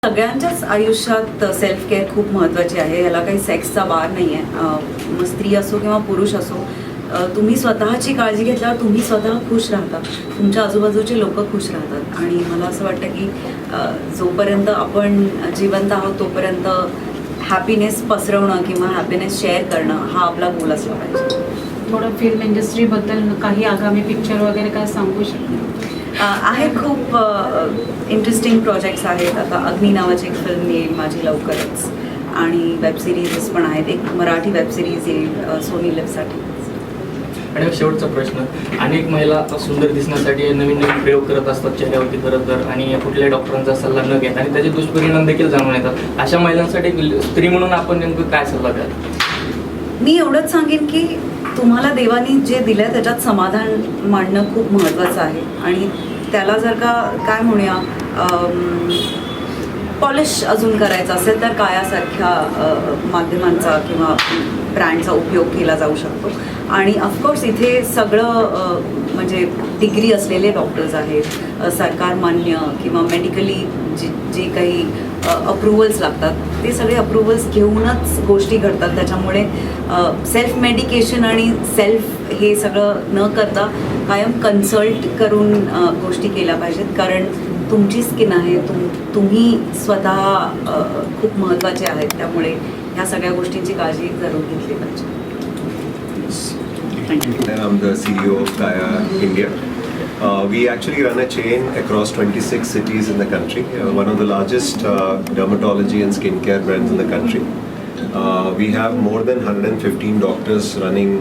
सगळ्यांच्याच आयुष्यात self care खूप महत्त्वाची आहे. याला काही सेक्सचा बार नाही आहे. मग स्त्री असो किंवा पुरुष असो, तुम्ही स्वतःची काळजी घेतल्यावर तुम्ही स्वतः खुश राहता, तुमच्या आजूबाजूचे लोक खुश राहतात. आणि मला असं वाटतं की जोपर्यंत आपण जिवंत आहोत तोपर्यंत हॅपीनेस पसरवणं किंवा हॅपीनेस शेअर करणं हा आपला गोल असला पाहिजे. थोडं फिल्म इंडस्ट्रीबद्दल काही आगामी पिक्चर वगैरे काय सांगू शकतो? आहेत खूप इंटरेस्टिंग प्रोजेक्ट्स आहेत. आता अग्नी नावाची एक फिल्म येईल माझी लवकरच, आणि वेबसिरीज पण आहेत. एक मराठी वेबसिरीज येईल सोनी लिव्हसाठी. आणि शेवटचा प्रश्न, अनेक महिला सुंदर दिसण्यासाठी नवीन नवीन प्रयोग करत असतात चेहऱ्यावरती खरं तर, आणि कुठल्याही डॉक्टरांचा सल्ला न घेत, आणि त्याचे दुष्परिणाम देखील जाणून येतात. अशा महिलांसाठी स्त्री म्हणून आपण नेमकं काय सल्ला द्याल? मी एवढंच सांगेन की तुम्हाला देवानी जे दिलं आहे त्याच्यात समाधान मांडणं खूप महत्त्वाचं आहे. आणि त्याला जर का काय म्हणूया पॉलिश अजून करायचं असेल तर कायासारख्या माध्यमांचा किंवा ब्रँडचा उपयोग केला जाऊ शकतो. आणि ऑफकोर्स इथे सगळं म्हणजे डिग्री असलेले डॉक्टर्स आहेत, सरकार मान्य किंवा मेडिकली जे काही अप्रुव्हल्स लागतात ते सगळे अप्रुव्हल्स घेऊनच गोष्टी घडतात. त्याच्यामुळे सेल्फ मेडिकेशन आणि सेल्फ हे सगळं न करता कायम कन्सल्ट करून गोष्टी केल्या पाहिजेत. कारण तुमची स्किन आहे, तुम्ही स्वतः खूप महत्त्वाचे आहेत. त्यामुळे ह्या सगळ्या गोष्टींची काळजी जरूर घेतली पाहिजे. I'm the CEO of Kaya India. We actually run a chain across 26 cities in the country, one of the largest dermatology and skincare brands in the country. We have more than 115 doctors running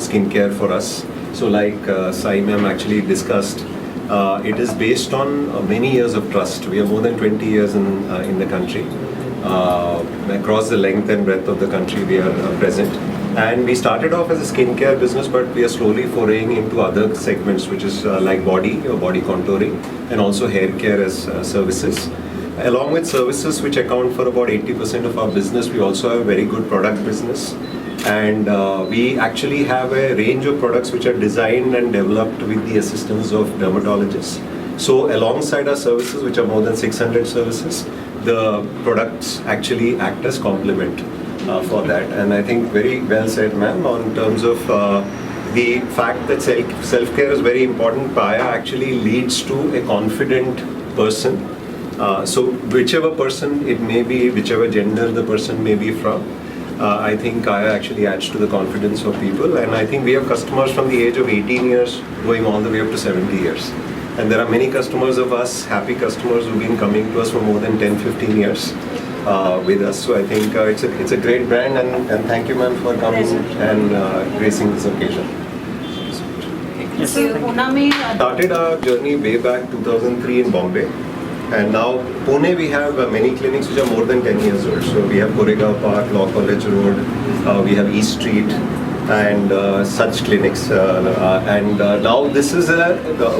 skincare for us. So like Sai ma'am actually discussed, it is based on many years of trust. We have more than 20 years in the country. Across the length and breadth of the country we are present. And we started off as a skincare business, but we are slowly foraying into other segments, which is like body contouring, and also hair care as services. Along with services which account for about 80% of our business, we also have a very good product business. And we actually have a range of products which are designed and developed with the assistance of dermatologists. So alongside our services, which are more than 600 services, the products actually act as complement for that. And I think very well said, ma'am, on terms of the fact that self-care is very important. Kaya actually leads to a confident person. So whichever person it may be, whichever gender the person may be from, I think Kaya actually adds to the confidence of people. And I think we have customers from the age of 18 years going all the way up to 70 years. And there are many customers of us, happy customers who've been coming to us for more than 10-15 years. With us. So I think it's a great brand, and thank you ma'am for coming and gracing this occasion. Started our journey way back 2003 in Bombay, and now Pune we have many clinics which are more than 10 years old. So we have Goregaon Park, Law College Road, we have East Street, and such clinics. And now this is a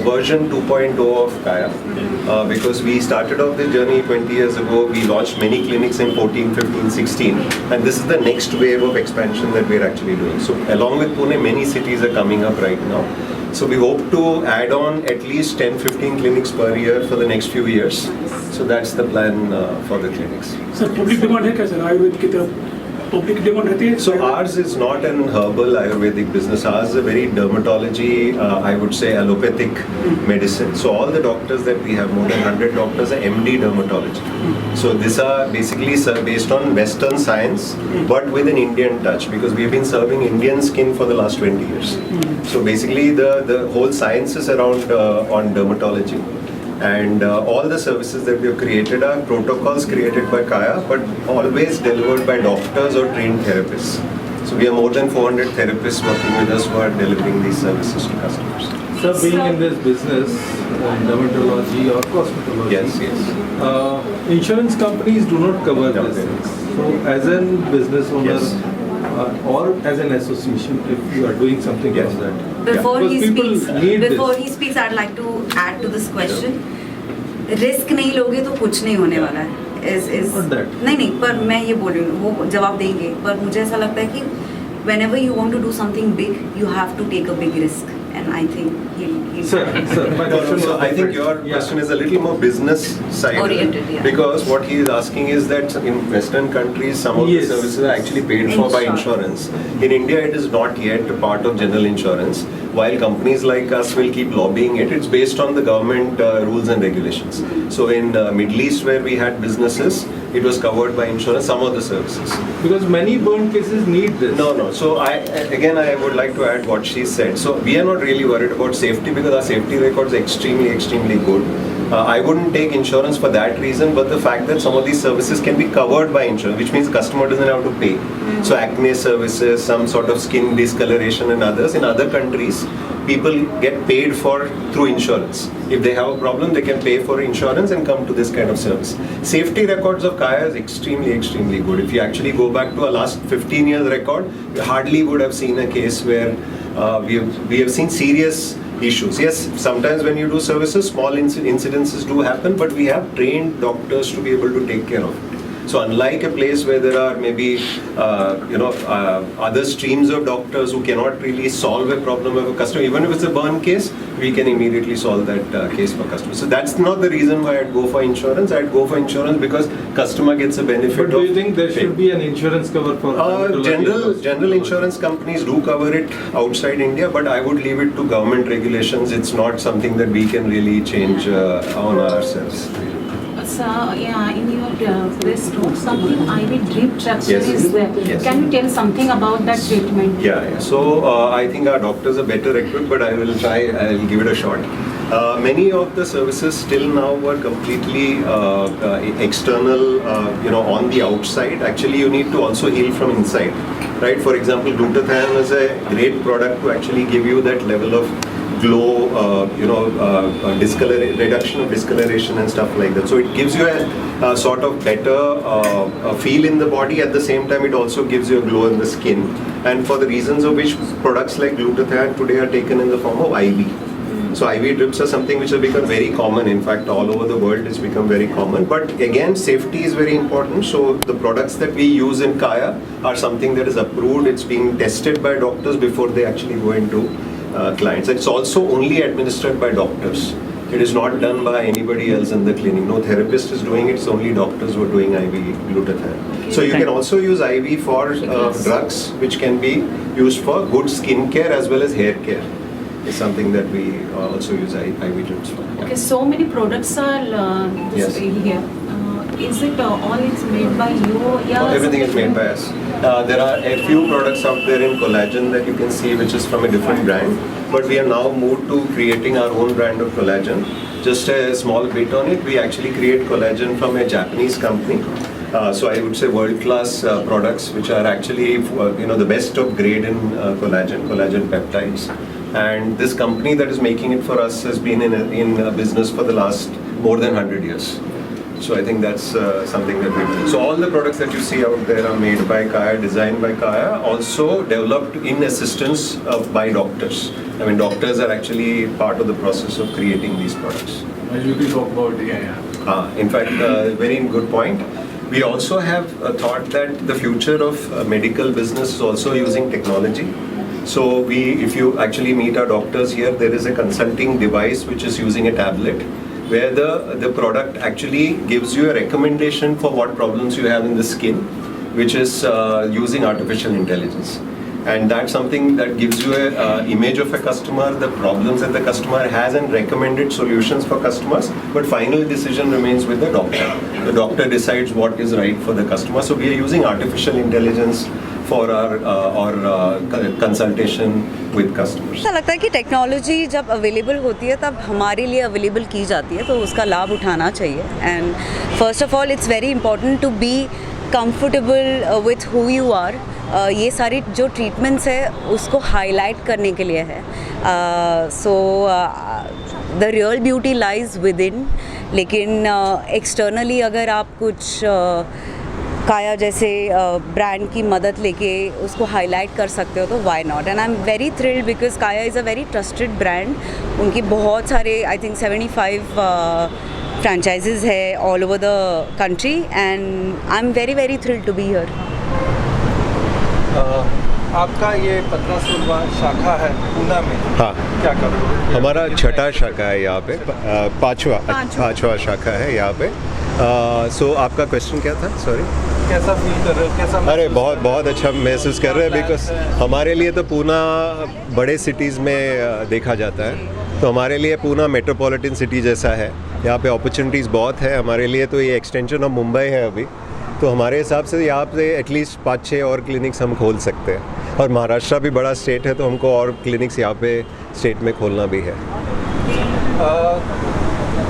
version 2.0 of Kaya, because we started off the journey 20 years ago. We launched many clinics in 14, 15, 16, and this is the next wave of expansion that we're actually doing. So along with Pune, many cities are coming up right now. So we hope to add on at least 10-15 clinics per year for the next few years. So that's the plan for the clinics. Sir, public demand है क्या sir Ayurveda की तरफ? Public demand रहती है? So ours is not an herbal Ayurvedic business. Ours is a very dermatology, I would say allopathic medicine. So all the doctors that we have, more than 100 doctors, are MD dermatology. So these are basically based on Western science, but with an Indian touch, because we've been serving Indian skin for the last 20 years. So basically the whole science is around on dermatology. And all the services that we have created are protocols created by Kaya, but always delivered by doctors or trained therapists. So we have more than 400 therapists working with us who are delivering these services to customers. Sir, being in this business, dermatology or cosmetology, Yes. Insurance companies do not cover No, this. they don't. So as a business owner, Yes. or as an association, if you are doing something Yes. like that. Before Because he people speaks, need before this. he speaks, I'd like to add to this question. Risk नहीं लोगे तो कुछ नहीं होने वाला है. Not that. नहीं, पर मैं ये बोल रही हूँ, वो जवाब देंगे. पर मुझे ऐसा लगता है कि whenever you want to do something big, you have to take a big risk, and I think he'll Sir, my question was So I think your different. question is a little more business side Oriented, yeah. because what he is asking is that in Western countries some of Yes. the services are actually paid for by insurance. In India, it is not yet a part of general insurance. While companies like us will keep lobbying it, it's based on the government rules and regulations. So in Middle East, where we had businesses, it was covered by insurance. Some of the services. Because many burn cases need this. No. So I would like to add what she said. So we are not really worried about safety because our safety record is extremely good. I wouldn't take insurance for that reason, but the fact that some of these services can be covered by insurance, which means customer doesn't have to pay. So acne services, some sort of skin discoloration and others, in other countries, people get paid for through insurance. If they have a problem, they can pay for insurance and come to this kind of service. Safety records of Kaya is extremely good. If you actually go back to our last 15 years record, you hardly would have seen a case where we have seen serious issues. Yes, sometimes when you do services, small incidences do happen, but we have trained doctors to be able to take care of it. So unlike a place where there are maybe other streams of doctors who cannot really solve a problem of a customer, even if it's a burn case, we can immediately solve that case for customers. So that's not the reason why I'd go for insurance. I'd go for insurance because customer gets a benefit. But do of you think there paying. should be an insurance cover for General insurance companies do cover it outside India, but I would leave it to government regulations. It's not something that we can really change on ourselves. So, yeah, in your press note, something IV drip traction Yes. is there. Yes. Can you tell something about that treatment? Yeah. So I think our doctors are better equipped, but I will try. I'll give it a shot. Many of the services still now were completely external, on the outside. Actually, you need to also heal from inside, right? For example, glutathione is a great product to actually give you that level of glow, reduction of discoloration and stuff like that. So it gives you a sort of better feel in the body. At the same time, it also gives you a glow in the skin. And for the reasons of which products like glutathione today are taken in the form of IV. So IV drips are something which have become very common. In fact, all over the world it's become very common. But again, safety is very important. So the products that we use in Kaya are something that is approved. It's being tested by doctors before they actually go into clients. It's also only administered by doctors. It is not done by anybody else in the clinic. No therapist is doing it. It's only doctors who are doing IV glutathione. So you can also use IV for drugs, which can be used for good skin care as well as hair care. It's something that we also use IV drips for. Okay, so many products are Yes. here. Is it all it's made by you? Yeah, Everything is made by us. There are a few products out there in collagen that you can see, which is from a different brand. But we have now moved to creating our own brand of collagen. Just a small bit on it, we actually create collagen from a Japanese company. So I would say world-class products, which are actually the best of grade in collagen peptides. And this company that is making it for us has been in business for the last more than 100 years. So I think that's something that we do. So all the products that you see out there are made by Kaya, designed by Kaya, also developed in assistance by doctors. I mean, doctors are actually part of the process of creating these products. As you can talk about AI. In fact, very good point. We also have thought that the future of medical business is also using technology. So if you actually meet our doctors here, there is a consulting device which is using a tablet, where the product actually gives you a recommendation for what problems you have in the skin, which is using artificial intelligence. And that's something that gives you an image of a customer, the problems that the customer has, and recommended solutions for customers. But final decision remains with the doctor. The doctor decides what is right for the customer. So we are using artificial intelligence for our consultation with customers. ऐसा लगता है कि technology जब available होती है तब हमारे लिए अवेलेबल की जाती है, तो उसका लाभ उठाना चाहिए. And first of all it's very important to be comfortable with who you are. ये सारी जो ट्रीटमेंट्स है उसको हाईलाइट करने के लिए है. So the real beauty lies with in. लेकिन एक्सटर्नली अगर आप कुछ काया जैसे ब्रांड की मदद लेके उसको हाईलाइट कर सकते हो तो why not. And I am very thrilled because Kaya is a very trusted brand. उनकी बहुत सारे आई थिंक 75 फ्रेंचाइजेज है all over the country, and I am very thrilled to be here. आपका ये 15-16वां शाखा है पूना में, हाँ, क्या करोगे? हमारा छठा शाखा है यहाँ पे, पाँचवा शाखा है यहाँ पे। सो आपका क्वेश्चन क्या था, सॉरी? कैसा फील कर रहे हो, कैसा अरे महसूस बहुत कर रहे हो? बहुत अच्छा महसूस कर रहे हैं, क्या बिकॉज plans है? हमारे लिए तो पूना बड़े सिटीज़ में देखा जाता है, तो हमारे लिए पूना मेट्रोपॉलिटन सिटी जैसा है, यहाँ पे अपॉर्चुनिटीज़ बहुत है हमारे लिए। तो ये एक्सटेंशन ऑफ मुंबई है अभी, तो हमारे हिसाब से यहाँ पे एटलीस्ट 5-6 और क्लिनिक्स हम खोल सकते हैं, और महाराष्ट्र भी बड़ा स्टेट है, तो हमको और क्लिनिक्स यहाँ पे स्टेट में खोलना भी है।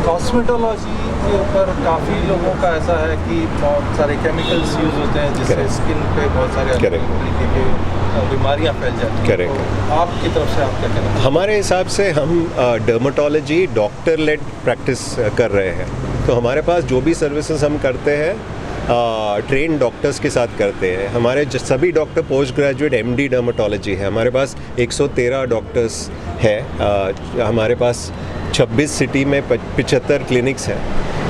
कॉस्मेटोलॉजी के ऊपर काफ़ी लोगों का ऐसा है कि बहुत सारे केमिकल्स यूज होते हैं जिससे Correct. स्किन पे बहुत सारे अलग Correct. तरीके के बीमारियां फैल जाती हैं। Correct. तो आपकी तरफ से आप क्या कहना चाहेंगे? हमारे हिसाब से हम डर्मेटोलॉजी डॉक्टर लेड प्रैक्टिस कर रहे हैं, तो हमारे पास जो भी सर्विसेज हम करते हैं ट्रेन डॉक्टर्स के साथ करते हैं। हमारे सभी doctor post graduate MD dermatology है, हमारे पास 113 डॉक्टर्स है, हमारे पास 26 सिटी में 75 क्लिनिक्स हैं।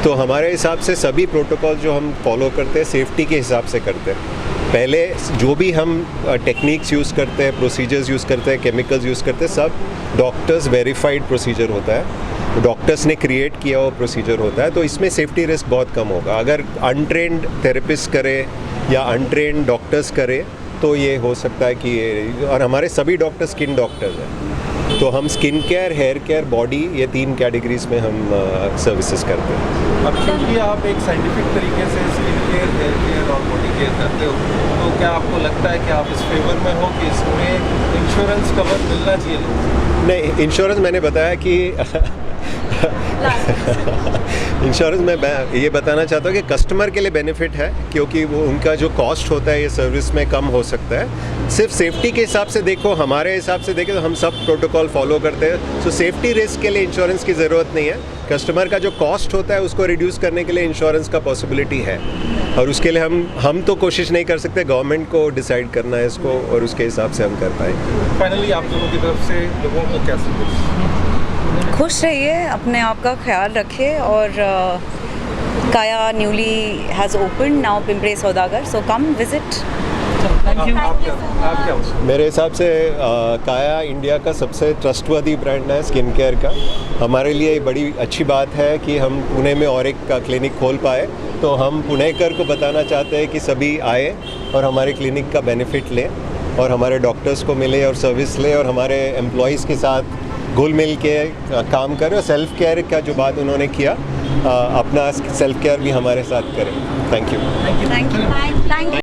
तो हमारे हिसाब से सभी प्रोटोकॉल जो हम फॉलो करते हैं सेफ्टी के हिसाब से करते हैं। पहले जो भी हम टेक्निक्स यूज़ करते हैं, प्रोसीजर्स यूज़ करते हैं, केमिकल्स यूज़ करते हैं, सब डॉक्टर्स वेरीफाइड प्रोसीजर होता है, डॉक्टर्स ने क्रिएट किया हुआ प्रोसीजर होता है, तो इसमें सेफ्टी रिस्क बहुत कम होगा। अगर अनट्रेंड थेरेपिस्ट करे या अनट्रेंड डॉक्टर्स करे तो ये हो सकता है कि ये, और हमारे सभी डॉक्टर स्किन डॉक्टर्स हैं, तो हम skin care, hair care, body, ये 3 कैटेगरीज में हम सर्विसेज करते हैं। अब क्योंकि आप एक साइंटिफिक तरीके से स्किन केयर, हेयर केयर और बॉडी केयर करते हो, तो क्या आपको लगता है कि आप इस फेवर में हो कि इसमें इंश्योरेंस कवर मिलना चाहिए लोगों को? नहीं, इंश्योरेंस मैंने बताया कि इंश्योरेंस में मैं ये बताना चाहता हूँ कि कस्टमर के लिए बेनिफिट है, क्योंकि वो उनका जो कॉस्ट होता है ये सर्विस में कम हो सकता है। सिर्फ सेफ्टी के हिसाब से देखो, हमारे हिसाब से देखें तो हम सब प्रोटोकॉल फॉलो करते हैं, सो सेफ्टी रिस्क के लिए इंश्योरेंस की ज़रूरत नहीं है। कस्टमर का जो कॉस्ट होता है उसको रिड्यूस करने के लिए इंश्योरेंस का पॉसिबिलिटी है, और उसके लिए हम तो कोशिश नहीं कर सकते, गवर्नमेंट को डिसाइड करना है इसको, और उसके हिसाब से हम कर पाएंगे। फाइनली आप दोनों की तरफ से लोगों को क्या सजेस्ट? खुश रहिए, अपने आप का ख्याल रखिए, और काया newly has open now Pimpri Saudagar, so come visit. आप क्या बोलते? मेरे हिसाब से काया इंडिया का सबसे ट्रस्टवर्दी ब्रांड है स्किन केयर का। हमारे लिए बड़ी अच्छी बात है कि हम पुणे में और एक का क्लिनिक खोल पाए, तो हम पुणेकर को बताना चाहते हैं कि सभी आए और हमारे क्लिनिक का बेनिफिट लें, और हमारे डॉक्टर्स को मिले और सर्विस लें, और हमारे एम्प्लॉयज़ के साथ घुल मिल के काम करें, और सेल्फ केयर का जो बात उन्होंने किया, अपना सेल्फ केयर भी हमारे साथ करें। Thank you. Thank you.